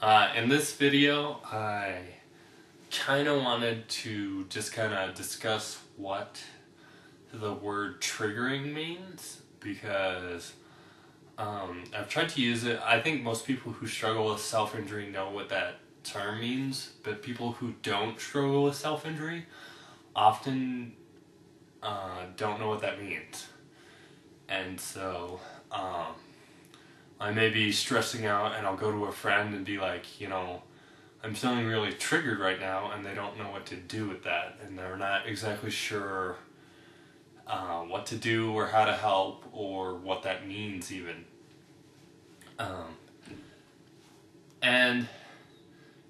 In this video, I kind of wanted to just kind of discuss what the word triggering means, because I've tried to use it. I think most people who struggle with self-injury know what that term means, but people who don't struggle with self-injury often don't know what that means. And so I may be stressing out and I'll go to a friend and be like, I'm feeling really triggered right now, and they don't know what to do with that, and they're not exactly sure what to do or how to help or what that means even. And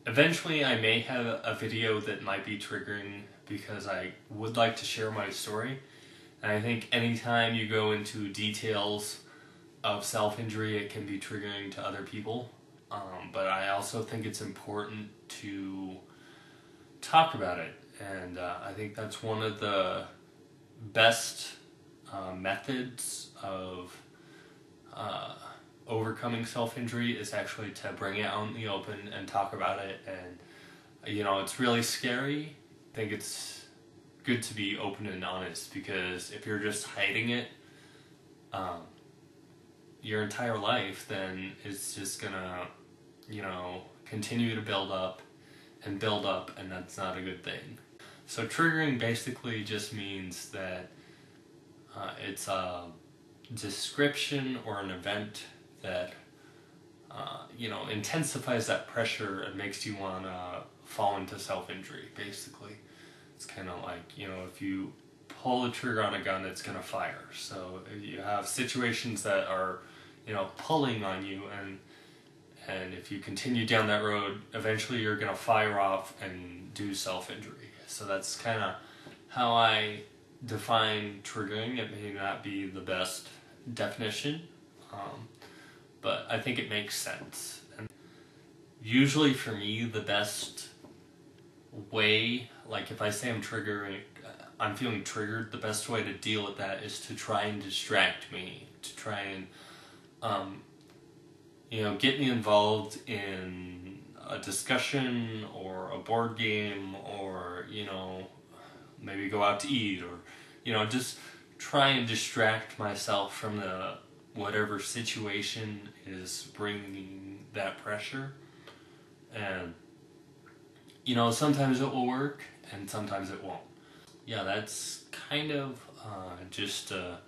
eventually I may have a video that might be triggering, because I would like to share my story. And I think anytime you go into details of self-injury, it can be triggering to other people. But I also think it's important to talk about it. And I think that's one of the best methods of overcoming self-injury, is actually to bring it out in the open and talk about it. And it's really scary. I think it's good to be open and honest, because if you're just hiding it your entire life, then it's just gonna continue to build up, and that's not a good thing. So triggering basically just means that it's a description or an event that intensifies that pressure and makes you want to fall into self-injury. Basically, it's kind of like, if you pull the trigger on a gun, it's going to fire. So you have situations that are pulling on you, and if you continue down that road, eventually you're going to fire off and do self-injury. So that's kind of how I define triggering. It may not be the best definition, but I think it makes sense. And usually for me, the best way, like if I say I'm feeling triggered, the best way to deal with that is to try and distract me, to try and get me involved in a discussion or a board game, or maybe go out to eat, or just try and distract myself from the whatever situation is bringing that pressure. And sometimes it will work and sometimes it won't. Yeah, that's kind of just a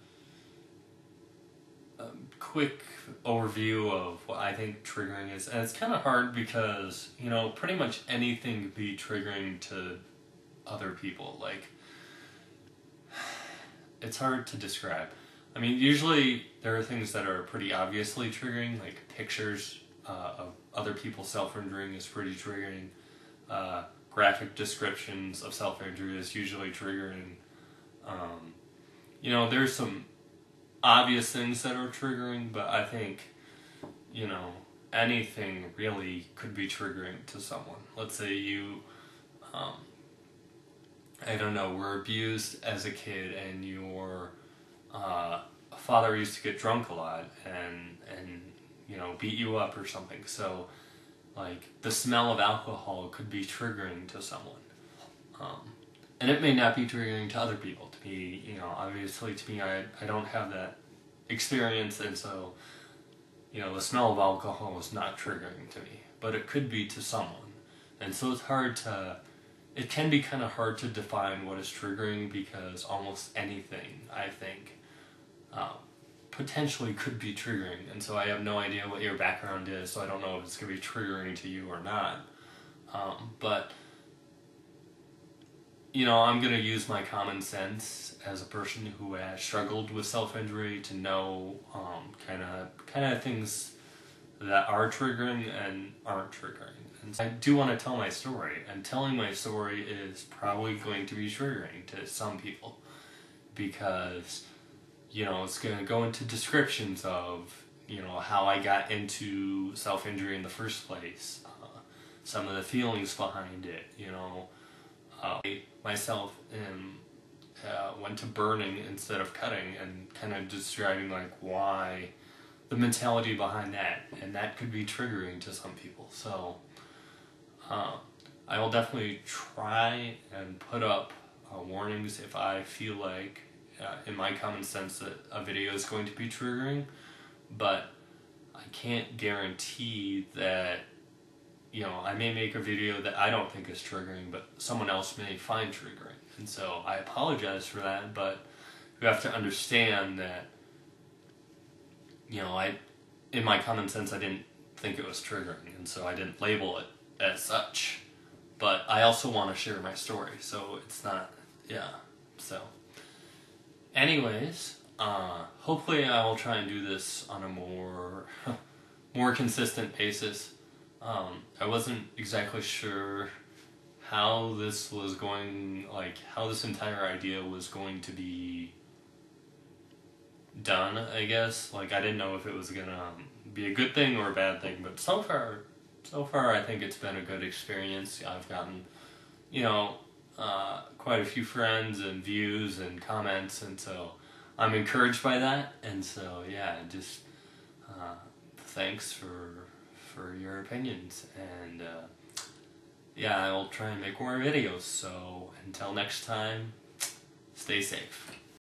quick overview of what I think triggering is. And it's kind of hard because, pretty much anything can be triggering to other people. Like, it's hard to describe. I mean, usually there are things that are pretty obviously triggering, like pictures of other people self-injuring is pretty triggering. Graphic descriptions of self-injury is usually triggering. There's some obvious things that are triggering, but I think, anything really could be triggering to someone. Let's say you, were abused as a kid, and your father used to get drunk a lot and beat you up or something. So, like, the smell of alcohol could be triggering to someone. And it may not be triggering to other people. To me, obviously to me, I don't have that experience, and so, the smell of alcohol is not triggering to me, but it could be to someone. And so it can be kind of hard to define what is triggering, because almost anything, I think, potentially could be triggering. And so I have no idea what your background is, so I don't know if it's going to be triggering to you or not. But I'm going to use my common sense as a person who has struggled with self-injury to know kind of things that are triggering and aren't triggering. And so I do want to tell my story, and telling my story is probably going to be triggering to some people, because it's going to go into descriptions of how I got into self-injury in the first place, some of the feelings behind it. I myself went to burning instead of cutting, and kind of describing like why the mentality behind that, and that could be triggering to some people. So I will definitely try and put up warnings if I feel like, in my common sense, that a video is going to be triggering, but I can't guarantee that, you know, I may make a video that I don't think is triggering, but someone else may find triggering. And so I apologize for that, but you have to understand that, you know, in my common sense, I didn't think it was triggering, and so I didn't label it as such. But I also want to share my story, so it's not, yeah. So, anyways, hopefully I will try and do this on a more consistent basis. I wasn't exactly sure how this was going, like how this entire idea was going to be done, I guess. Like, I didn't know if it was gonna be a good thing or a bad thing, but so far I think it's been a good experience. I've gotten, you know, quite a few friends and views and comments, and so I'm encouraged by that. And so yeah, just thanks for your opinions, and yeah, I will try and make more videos. So until next time, stay safe.